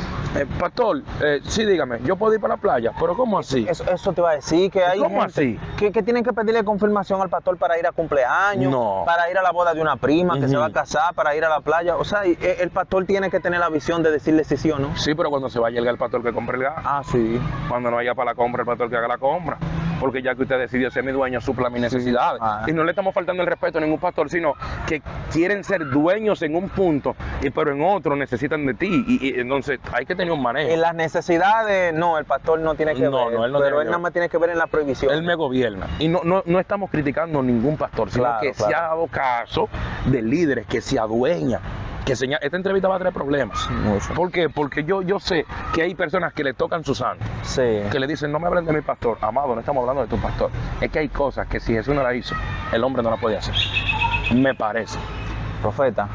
pastor, sí, dígame, yo puedo ir para la playa, pero ¿cómo así? Eso te iba a decir, que hay ¿Cómo gente así? que tienen que pedirle confirmación al pastor para ir a cumpleaños, No, para ir a la boda de una prima que se va a casar, para ir a la playa. O sea, el pastor tiene que tener la visión de decirle si sí o no. Sí, pero cuando se vaya el pastor que compre el gas. Ah, sí. Cuando no vaya para la compra, el pastor que haga la compra. porque ya que usted decidió ser mi dueño, supla mis necesidades. Y no le estamos faltando el respeto a ningún pastor, sino que quieren ser dueños en un punto, pero en otro necesitan de ti. Y entonces hay que tener un manejo. En las necesidades, no, el pastor no tiene que ver, no, él no pero tiene él nada más tiene que ver en la prohibición. Él me gobierna. Y no estamos criticando a ningún pastor, sino que se ha dado caso de líderes que se adueñan. Esta entrevista va a traer problemas. Mucho. ¿Por qué? Porque yo sé que hay personas que le tocan su santo, que le dicen, no me hablen de mi pastor. Amado, no estamos hablando de tu pastor. Es que hay cosas que si Jesús no la hizo, el hombre no la podía hacer. Me parece. Profeta,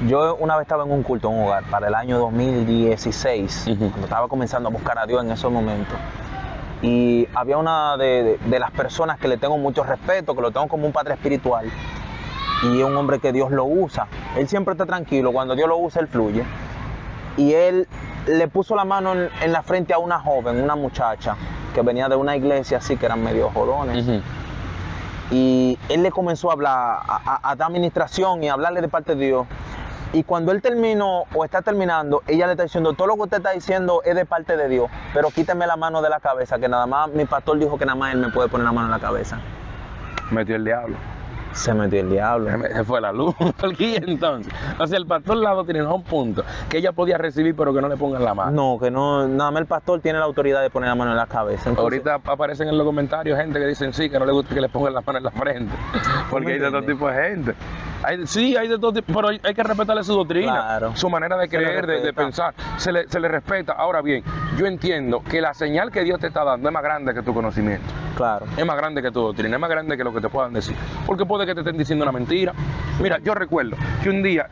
yo una vez estaba en un culto en un hogar para el año 2016, cuando estaba comenzando a buscar a Dios en esos momentos. Y había una de las personas que le tengo mucho respeto, que lo tengo como un padre espiritual. Y es un hombre que Dios lo usa. Él siempre está tranquilo. Cuando Dios lo usa, él fluye. Y él le puso la mano en la frente a una joven, una muchacha, que venía de una iglesia así, que eran medio jodones. Y él le comenzó a hablar, a dar administración y a hablarle de parte de Dios. Y cuando él terminó o está terminando, ella le está diciendo, todo lo que usted está diciendo es de parte de Dios, pero quíteme la mano de la cabeza, que nada más, mi pastor dijo que nada más él me puede poner la mano en la cabeza. Metió el diablo. Se metió el diablo. Se fue la luz. Aquí entonces. O sea, el pastor lado tiene un punto que ella podía recibir, pero que no le pongan la mano. No, que no, nada más el pastor tiene la autoridad de poner la mano en la cabeza. Entonces, ahorita aparecen en los comentarios gente que dicen sí, que no le gusta que le pongan la mano en la frente. Porque hay de todo tipo de gente. Hay de todo tipo, pero hay que respetarle su doctrina, su manera de creer, de pensar. Se le respeta. Ahora bien, yo entiendo que la señal que Dios te está dando es más grande que tu conocimiento. Claro. Es más grande que tu doctrina, es más grande que lo que te puedan decir. Porque puede que te estén diciendo una mentira. Mira, yo recuerdo que un día,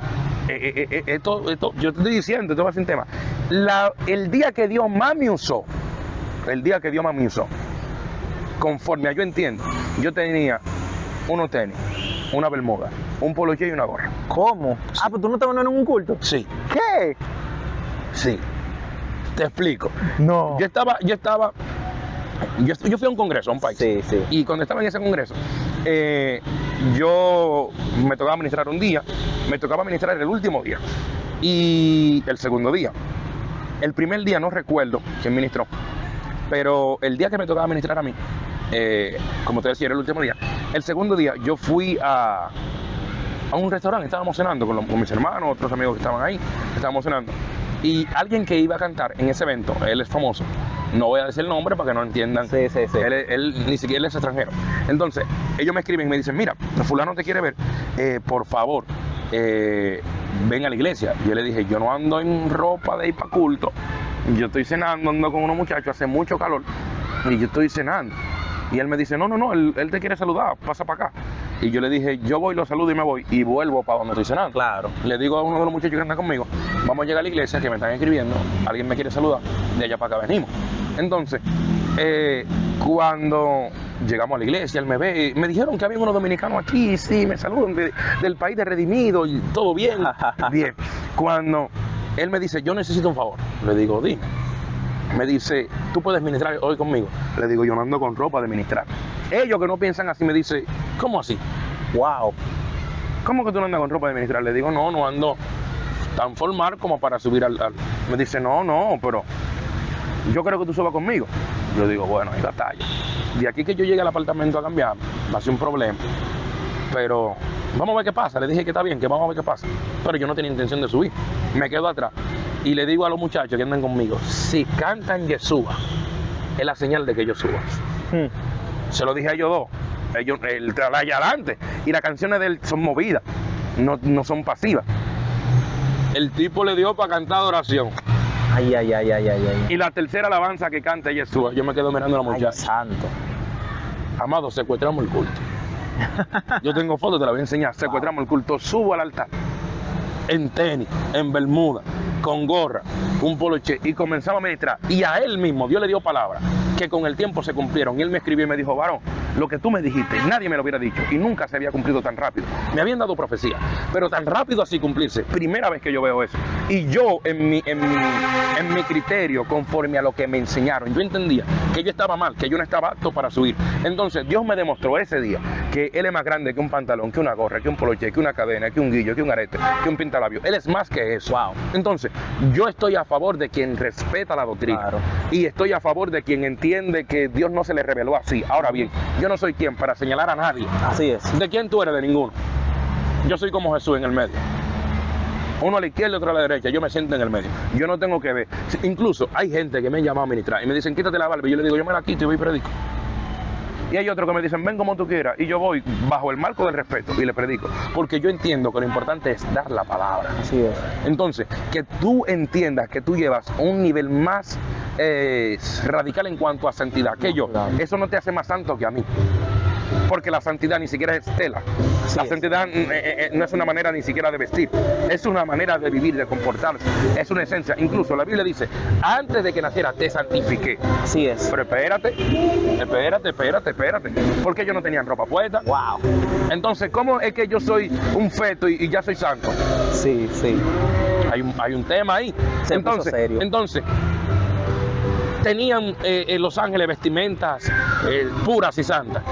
esto yo te estoy diciendo, esto va sin tema. El día que Dios más me usó, conforme a yo entiendo, yo tenía unos tenis, una bermuda, un poloche y una gorra. ¿Cómo? Sí. Pues tú no estabas en un culto. Sí. ¿Qué? Sí. Te explico. No. Yo fui a un congreso, a un país. Sí. Y cuando estaba en ese congreso, yo me tocaba ministrar un día, me tocaba ministrar el último día y el segundo día. El primer día no recuerdo quién ministró, pero el día que me tocaba ministrar a mí, como te decía, era el último día. El segundo día yo fui a un restaurante, estábamos cenando con mis hermanos, otros amigos que estaban ahí, estábamos cenando. Y alguien que iba a cantar en ese evento, él es famoso, no voy a decir el nombre para que no entiendan. Sí. Él ni siquiera es extranjero. Entonces, ellos me escriben y me dicen, mira, fulano te quiere ver, por favor, ven a la iglesia. Yo le dije, yo no ando en ropa de ir para culto, yo estoy cenando, ando con unos muchachos, hace mucho calor, y yo estoy cenando. Y él me dice, no, él te quiere saludar, pasa para acá. Y yo le dije, yo voy, lo saludo y me voy, y vuelvo para donde estoy cenando. Claro. Le digo a uno de los muchachos que anda conmigo, vamos a llegar a la iglesia, que me están escribiendo, alguien me quiere saludar, de allá para acá venimos. Entonces, cuando llegamos a la iglesia, él me ve, me dijeron que había unos dominicanos aquí, sí, me saludan del país de Redimido, y todo bien, bien. Cuando él me dice, yo necesito un favor, le digo, dime. Me dice, ¿tú puedes ministrar hoy conmigo? Le digo, yo no ando con ropa de ministrar. Ellos que no piensan así me dicen, ¿cómo así? Wow. ¿Cómo que tú no andas con ropa de ministrar? Le digo, no ando tan formal como para subir al... Me dice, no, pero yo creo que tú subas conmigo. Yo digo, bueno, hay batalla. De aquí que yo llegue al apartamento a cambiar, va a ser un problema. Pero vamos a ver qué pasa. Le dije que está bien, que vamos a ver qué pasa. Pero yo no tenía intención de subir. Me quedo atrás. Y le digo a los muchachos que andan conmigo, si cantan Yeshua, es la señal de que yo suba. Se lo dije a ellos dos. Ellos, él trae allá adelante. Y las canciones de él son movidas, no son pasivas. El tipo le dio para cantar adoración. Ay. Y la tercera alabanza que canta Yeshua, yo me quedo mirando a la muchacha. Santo. Amado, secuestramos el culto. Yo tengo fotos, te la voy a enseñar. Secuestramos el culto, subo al altar, en tenis, en bermuda, con gorra, un poloche, y comenzamos a ministrar. Y a él mismo Dios le dio palabras que con el tiempo se cumplieron. Y él me escribió y me dijo, varón, lo que tú me dijiste, nadie me lo hubiera dicho, y nunca se había cumplido tan rápido. Me habían dado profecía, pero tan rápido así cumplirse, primera vez que yo veo eso. Y yo en mi criterio, conforme a lo que me enseñaron, yo entendía que yo estaba mal, que yo no estaba apto para subir. Entonces Dios me demostró ese día que Él es más grande que un pantalón, que una gorra, que un poloche, que una cadena, que un guillo, que un arete, que un pintalabio. Él es más que eso. Wow. Entonces yo estoy a favor de quien respeta la doctrina. Claro. Y estoy a favor de quien entiende entiende que Dios no se le reveló así. Ahora bien, yo no soy quien para señalar a nadie. Así es. ¿De quién tú eres? De ninguno. Yo soy como Jesús en el medio. Uno a la izquierda y otro a la derecha. Yo me siento en el medio. Yo no tengo que ver. Incluso hay gente que me han llamado a ministrar y me dicen, quítate la barba. Y yo le digo, yo me la quito y voy y predico. Y hay otros que me dicen, ven como tú quieras. Y yo voy bajo el marco del respeto y le predico. Porque yo entiendo que lo importante es dar la palabra. Así es. Entonces, que tú entiendas que tú llevas un nivel más radical en cuanto a santidad que yo. Eso no te hace más santo que a mí. Porque la santidad ni siquiera es tela. La santidad no es una manera ni siquiera de vestir. Es una manera de vivir, de comportarse. Es una esencia. Incluso la Biblia dice, antes de que naciera te santifiqué. Así es. Pero espérate. Porque ellos no tenían ropa puesta. Wow. Entonces, ¿cómo es que yo soy un feto y ya soy santo? Sí, sí. Hay un tema ahí. Se puso serio. Entonces, tenían los ángeles vestimentas puras y santas.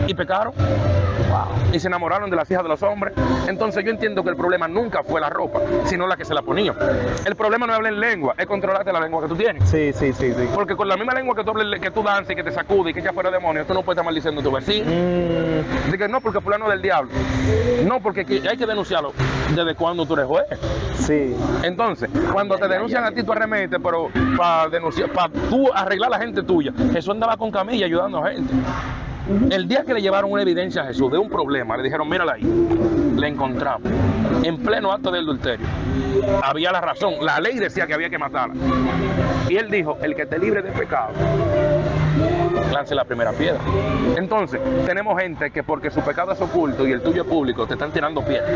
Y pecaron. Wow. Y se enamoraron de las hijas de los hombres. Entonces yo entiendo que el problema nunca fue la ropa, sino la que se la ponía. El problema no es hablar en lengua, es controlarte la lengua que tú tienes. Sí. Porque con la misma lengua que tú danzas y que te sacude y que ya fuera demonio, tú no puedes estar maldiciendo a tu vecino. Dice que no, porque fulano es del diablo. No, porque hay que denunciarlo. ¿Desde cuando tú eres juez? Sí. Entonces, cuando te denuncian a ti, tú arremetes, pero para tú arreglar a la gente tuya. Jesús andaba con camilla ayudando a gente. El día que le llevaron una evidencia a Jesús de un problema, le dijeron, mírala ahí, le encontramos, en pleno acto del adulterio. Había la razón, la ley decía que había que matarla. Y él dijo, el que te libre de pecado, lance la primera piedra. Entonces, tenemos gente que porque su pecado es oculto y el tuyo es público, te están tirando piedras.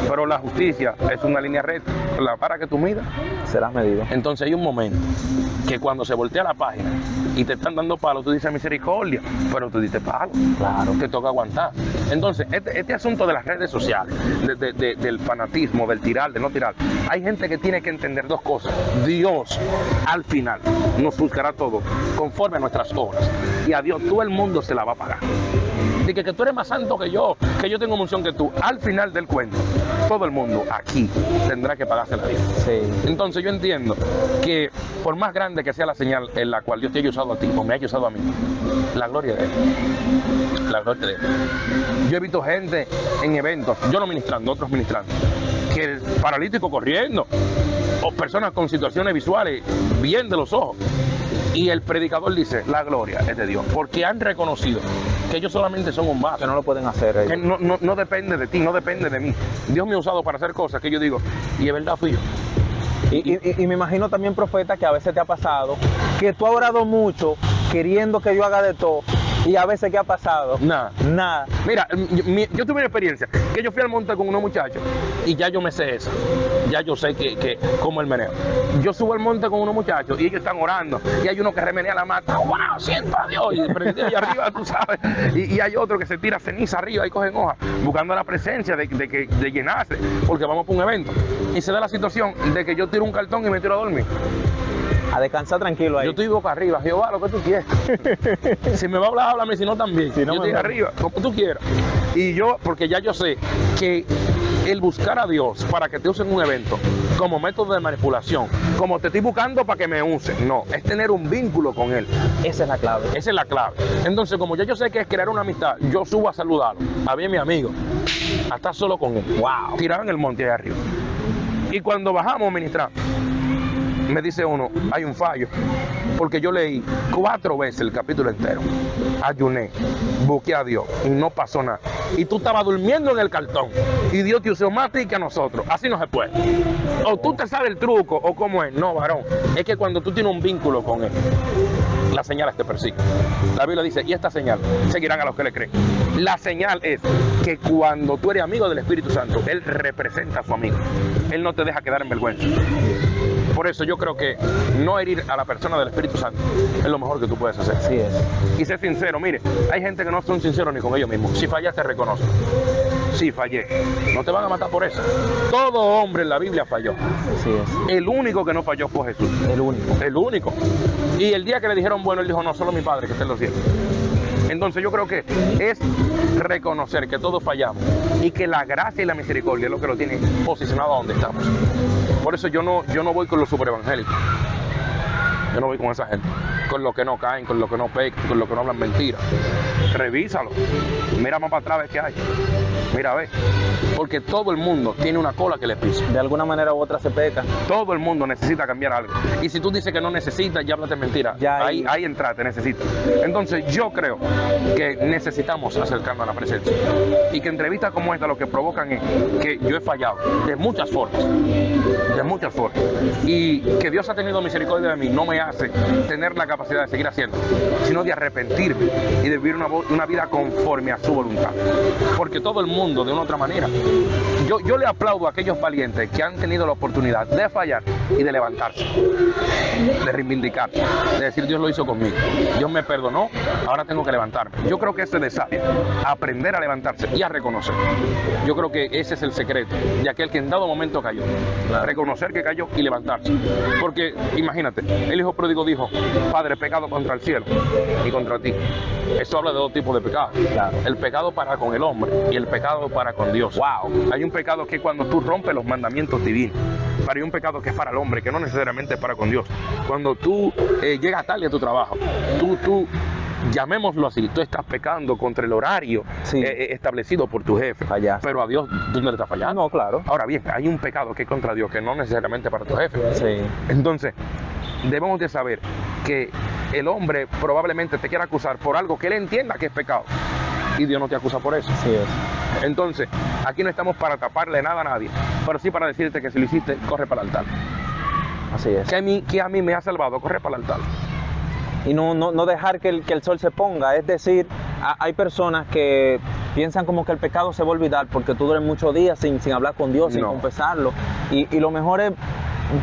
Pero la justicia es una línea recta, la vara que tú midas serás medido. Entonces hay un momento que cuando se voltea la página y te están dando palos, tú dices misericordia, pero tú dices palo. Claro. Te toca aguantar. Entonces, este asunto de las redes sociales, del fanatismo, del tirar, del no tirar, hay gente que tiene que entender dos cosas. Dios, al final, nos juzgará todo conforme a nuestras obras. Y a Dios todo el mundo se la va a pagar. Dice que tú eres más santo que yo tengo unción que tú. Al final del cuento, todo el mundo aquí tendrá que pagarse la vida. Sí. Entonces yo entiendo que por más grande que sea la señal en la cual Dios te haya usado a ti o me haya usado a mí, la gloria de Él. La gloria de Él. Yo he visto gente en eventos, yo no ministrando, otros ministrando, que el paralítico corriendo, o personas con situaciones visuales bien de los ojos. Y el predicador dice, la gloria es de Dios, porque han reconocido que ellos solamente son un vaso. Que no lo pueden hacer ellos. Que no depende de ti, no depende de mí. Dios me ha usado para hacer cosas que yo digo, y es verdad fui yo. Y me imagino también, profeta, que a veces te ha pasado que tú has orado mucho queriendo que yo haga de todo. Y a veces, ¿qué ha pasado? Nada. Mira, yo tuve una experiencia que yo fui al monte con unos muchachos y ya yo me sé esa. Ya yo sé que cómo el meneo. Yo subo al monte con unos muchachos y ellos están orando y hay uno que remenea la mata. ¡Wow! Siento a Dios. Y prendido allá arriba, tú sabes. Y hay otro que se tira ceniza arriba y cogen hojas buscando la presencia de llenarse porque vamos para un evento. Y se da la situación de que yo tiro un cartón y me tiro a dormir. A descansar tranquilo ahí. Yo estoy boca arriba, Jehová, lo que tú quieras. Si me va a hablar, háblame, si no también. Si no, yo estoy arriba, como tú quieras. Y yo, porque ya yo sé que el buscar a Dios para que te usen un evento como método de manipulación, como te estoy buscando para que me usen, no, es tener un vínculo con Él. Esa es la clave. Esa es la clave. Entonces, como ya yo sé que es crear una amistad, yo subo a saludarlo, a ver mi amigo, a estar solo con Él. Wow. Tirado en el monte ahí arriba. Y cuando bajamos a ministrar, me dice uno, hay un fallo, porque yo leí 4 veces el capítulo entero, ayuné, busqué a Dios y no pasó nada. Y tú estabas durmiendo en el cartón y Dios te usó más a ti que a nosotros. Así no se puede. O tú te sabes el truco o cómo es. No, varón, es que cuando tú tienes un vínculo con Él, las señales te persiguen. La Biblia dice, y esta señal seguirán a los que le creen. La señal es que cuando tú eres amigo del Espíritu Santo, Él representa a su amigo. Él no te deja quedar en vergüenza. Por eso yo creo que no herir a la persona del Espíritu Santo es lo mejor que tú puedes hacer. Así es. Y ser sincero. Mire, hay gente que no son sinceros ni con ellos mismos. Si fallas, te reconocen. Sí, fallé. No te van a matar por eso. Todo hombre en la Biblia falló. Así es. El único que no falló fue Jesús. El único. El único. Y el día que le dijeron, bueno, él dijo, no, solo mi Padre que está en los cielos. Entonces yo creo que es reconocer que todos fallamos y que la gracia y la misericordia es lo que lo tiene posicionado a donde estamos. Por eso yo no voy con los superevangélicos. Yo no voy con esa gente, con los que no caen, con los que no pecan, con los que no hablan mentiras. Revísalo. Mira más para atrás, ve qué hay. Mira, ve. Porque todo el mundo tiene una cola que le pisa. De alguna manera u otra se peca. Todo el mundo necesita cambiar algo. Y si tú dices que no necesitas, ya hablaste mentira. Ya ahí entraste, necesitas. Entonces yo creo que necesitamos acercarnos a la presencia. Y que entrevistas como esta lo que provocan es que yo he fallado de muchas formas. De muchas formas. Y que Dios ha tenido misericordia de mí no me hace tener la capacidad de seguir haciendo, sino de arrepentirme y de vivir una vida conforme a su voluntad. Porque todo el mundo, de una u otra manera, yo le aplaudo a aquellos valientes que han tenido la oportunidad de fallar y de levantarse, de reivindicarse, de decir Dios lo hizo conmigo, Dios me perdonó, ahora tengo que levantarme. Yo creo que ese desafío, aprender a levantarse y a reconocer, yo creo que ese es el secreto de aquel que en dado momento cayó. Claro. Reconocer que cayó y levantarse. Porque imagínate, el hijo pródigo dijo: Padre, he pecado contra el cielo y contra ti. Eso habla de dos tipos de pecados. Claro. El pecado para con el hombre y el pecado para con Dios. Wow. Hay un pecado que es cuando tú rompes los mandamientos divinos. Pero hay un pecado que es para el hombre, que no necesariamente es para con Dios. Cuando tú llegas tarde a tu trabajo, tú llamémoslo así, tú estás pecando contra el horario establecido por tu jefe. Fallaste. Pero a Dios tú no le estás fallando. No, claro. Ahora bien, hay un pecado que es contra Dios, que no necesariamente para tu jefe. Sí. Entonces, debemos de saber que el hombre probablemente te quiera acusar por algo que él entienda que es pecado. Y Dios no te acusa por eso. Sí es. Entonces, aquí no estamos para taparle nada a nadie, pero sí para decirte que si lo hiciste, corre para el altar. Así es. Que a mí me ha salvado, corre para el altar. Y no dejar que el sol se ponga. Es decir, hay personas que piensan como que el pecado se va a olvidar porque tú duras muchos días sin hablar con Dios, sin confesarlo. Y lo mejor es,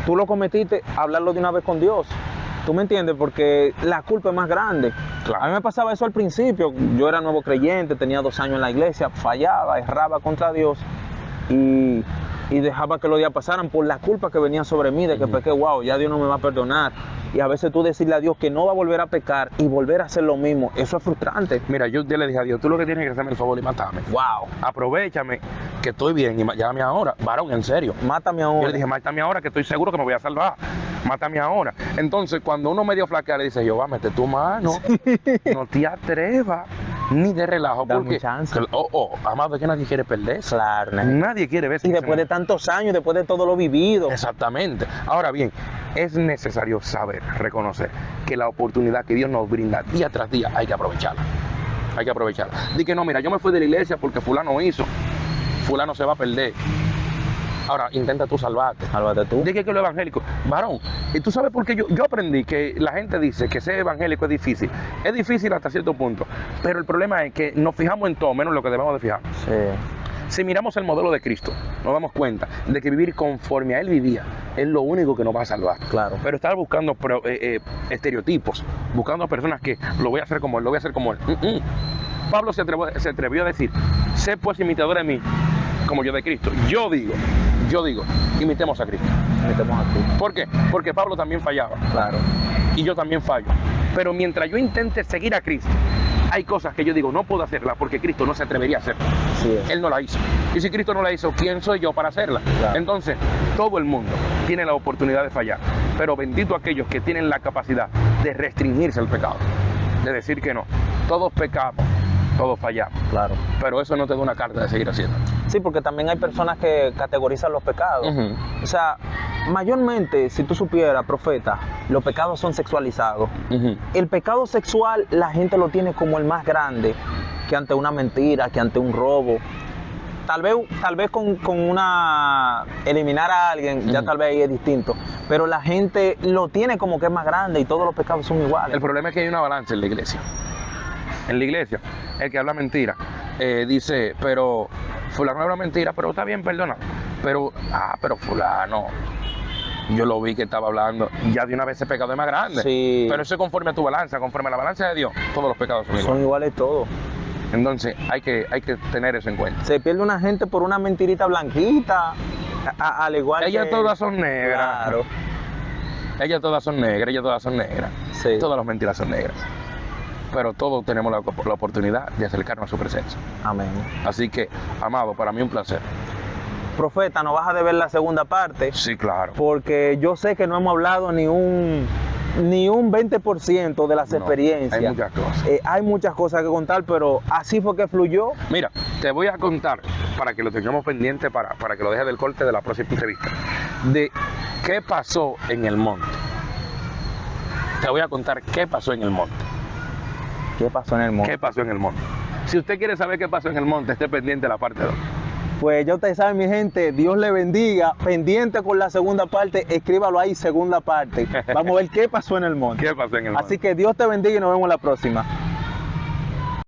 tú lo cometiste, hablarlo de una vez con Dios. ¿Tú me entiendes? Porque la culpa es más grande. Claro. A mí me pasaba eso al principio. Yo era nuevo creyente, tenía 2 años en la iglesia, fallaba, erraba contra Dios y dejaba que los días pasaran por la culpa que venía sobre mí de que pequé. Wow, ya Dios no me va a perdonar. Y a veces tú decirle a Dios que no va a volver a pecar y volver a hacer lo mismo, eso es frustrante. Mira, yo le dije a Dios, tú lo que tienes que hacerme el favor y matarme. Wow. Aprovechame que estoy bien y llámame ahora. Varón, en serio. Mátame ahora. Yo le dije, mátame ahora que estoy seguro que me voy a salvar. Mátame ahora. Entonces, cuando uno medio flaquea, le dice, Jehová, mete tu mano. No te atrevas ni de relajo. Dame porque, chance. Amado, es que nadie quiere perderse. Claro. Nadie quiere verse. Y después de tantos años, después de todo lo vivido. Exactamente. Ahora bien, es necesario saber, reconocer que la oportunidad que Dios nos brinda día tras día hay que aprovecharla. Hay que aprovecharla. Di que no, mira, yo me fui de la iglesia porque fulano hizo. Fulano se va a perder. Ahora, intenta tú salvarte. Sálvate tú. Dije que lo evangélico. Varón, y tú sabes por qué yo aprendí que la gente dice que ser evangélico es difícil. Es difícil hasta cierto punto. Pero el problema es que nos fijamos en todo, menos lo que debemos de fijar. Sí. Si miramos el modelo de Cristo, nos damos cuenta de que vivir conforme a Él vivía es lo único que nos va a salvar. Claro. Pero estar buscando estereotipos, buscando personas que lo voy a hacer como Él, lo voy a hacer como Él. Pablo se atrevió a decir, sé pues imitador de mí, como yo de Cristo. Yo digo, imitemos a Cristo. Imitemos a Cristo. ¿Por qué? Porque Pablo también fallaba. Claro. Y yo también fallo. Pero mientras yo intente seguir a Cristo, hay cosas que yo digo, no puedo hacerlas porque Cristo no se atrevería a hacerlas. Sí. Él no la hizo. Y si Cristo no la hizo, ¿quién soy yo para hacerla? Claro. Entonces, todo el mundo tiene la oportunidad de fallar. Pero bendito aquellos que tienen la capacidad de restringirse al pecado. De decir que no. Todos pecamos, todos fallamos. Claro. Pero eso no te da una carta de seguir haciendo. Sí, porque también hay personas que categorizan los pecados. O sea, mayormente, si tú supieras, profeta, los pecados son sexualizados. El pecado sexual la gente lo tiene como el más grande, que ante una mentira, que ante un robo. Tal vez con una eliminar a alguien, ya tal vez ahí es distinto. Pero la gente lo tiene como que es más grande y todos los pecados son iguales. El problema es que hay una balanza en la iglesia. En la iglesia, el que habla mentira dice, pero fulano habla mentira, pero está bien, perdona. Pero fulano, yo lo vi que estaba hablando, ya de una vez ese pecado es más grande. Sí. Pero eso es conforme a tu balanza, conforme a la balanza de Dios, todos los pecados son iguales. Son iguales todos. Entonces hay que tener eso en cuenta. Se pierde una gente por una mentirita blanquita, al igual ellas todas son negras. Claro. Ellas todas son negras. Sí. Todas las mentiras son negras. Pero todos tenemos la oportunidad de acercarnos a su presencia. Amén. Así que, amado, para mí un placer. Profeta, ¿no vas a deber la segunda parte? Sí, claro. Porque yo sé que no hemos hablado ni un ni un 20% de las No, experiencias. hay muchas cosas. Hay muchas cosas que contar, pero así fue que fluyó. Mira, te voy a contar, para que lo tengamos pendiente, para que lo dejes del corte de la próxima entrevista, de qué pasó en el monte. Te voy a contar qué pasó en el monte. ¿Qué pasó en el monte? ¿Qué pasó en el monte? Si usted quiere saber qué pasó en el monte, esté pendiente de la parte 2. Pues ya ustedes saben, mi gente, Dios le bendiga. Pendiente con la segunda parte, escríbalo ahí, segunda parte. Vamos a ver qué pasó en el monte. ¿Qué pasó en el monte? Así que Dios te bendiga y nos vemos la próxima.